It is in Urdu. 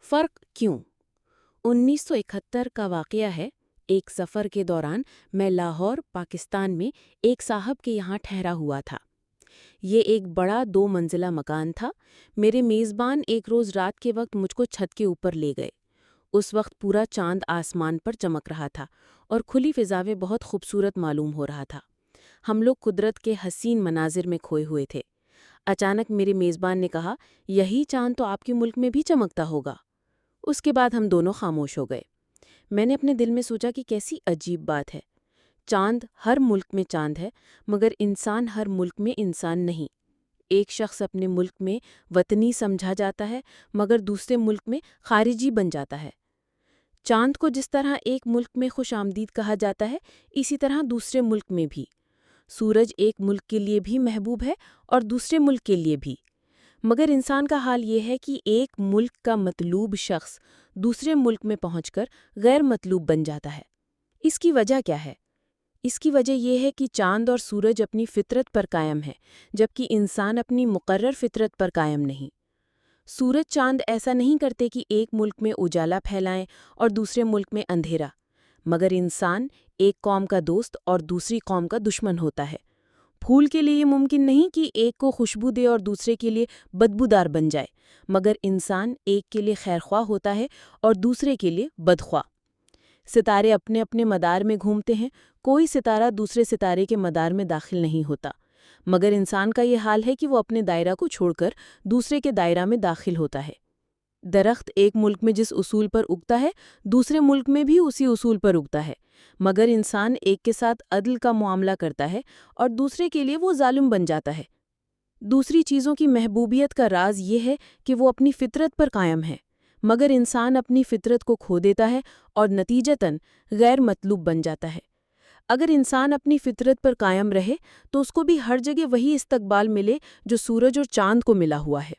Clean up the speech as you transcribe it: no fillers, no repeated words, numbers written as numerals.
فرق کیوں؟ 1971 کا واقعہ ہے۔ ایک سفر کے دوران میں لاہور، پاکستان میں ایک صاحب کے یہاں ٹھہرا ہوا تھا۔ یہ ایک بڑا 2 منزلہ مکان تھا۔ میرے میزبان ایک روز رات کے وقت مجھ کو چھت کے اوپر لے گئے۔ اس وقت پورا چاند آسمان پر چمک رہا تھا اور کھلی فضا میں بہت خوبصورت معلوم ہو رہا تھا۔ ہم لوگ قدرت کے حسین مناظر میں کھوئے ہوئے تھے۔ اچانک میرے میزبان نے کہا، یہی چاند تو آپ کے ملک میں بھی چمکتا ہوگا۔ اس کے بعد ہم دونوں خاموش ہو گئے۔ میں نے اپنے دل میں سوچا کہ کیسی عجیب بات ہے۔ چاند ہر ملک میں چاند ہے، مگر انسان ہر ملک میں انسان نہیں۔ ایک شخص اپنے ملک میں وطنی سمجھا جاتا ہے، مگر دوسرے ملک میں خارجی بن جاتا ہے۔ چاند کو جس طرح ایک ملک میں خوش آمدید کہا جاتا ہے، اسی طرح دوسرے ملک میں بھی۔ سورج ایک ملک کے لیے بھی محبوب ہے اور دوسرے ملک کے لیے بھی۔ مگر انسان کا حال یہ ہے کہ ایک ملک کا مطلوب شخص دوسرے ملک میں پہنچ کر غیر مطلوب بن جاتا ہے۔ اس کی وجہ کیا ہے؟ اس کی وجہ یہ ہے کہ چاند اور سورج اپنی فطرت پر قائم ہے، جبکہ انسان اپنی مقرر فطرت پر قائم نہیں۔ سورج چاند ایسا نہیں کرتے کہ ایک ملک میں اجالا پھیلائیں اور دوسرے ملک میں اندھیرا، مگر انسان ایک قوم کا دوست اور دوسری قوم کا دشمن ہوتا ہے۔ پھول کے لیے یہ ممکن نہیں کہ ایک کو خوشبو دے اور دوسرے کے لیے بدبودار بن جائے، مگر انسان ایک کے لیے خیرخواہ ہوتا ہے اور دوسرے کے لیے بدخواہ۔ ستارے اپنے اپنے مدار میں گھومتے ہیں، کوئی ستارہ دوسرے ستارے کے مدار میں داخل نہیں ہوتا، مگر انسان کا یہ حال ہے کہ وہ اپنے دائرہ کو چھوڑ کر دوسرے کے دائرہ میں داخل ہوتا ہے۔ درخت ایک ملک میں جس اصول پر اگتا ہے، دوسرے ملک میں بھی اسی اصول پر اگتا ہے، مگر انسان ایک کے ساتھ عدل کا معاملہ کرتا ہے اور دوسرے کے لیے وہ ظالم بن جاتا ہے۔ دوسری چیزوں کی محبوبیت کا راز یہ ہے کہ وہ اپنی فطرت پر قائم ہے، مگر انسان اپنی فطرت کو کھو دیتا ہے اور نتیجتاً غیر مطلوب بن جاتا ہے۔ اگر انسان اپنی فطرت پر قائم رہے تو اس کو بھی ہر جگہ وہی استقبال ملے جو سورج اور چاند کو ملا ہوا ہے۔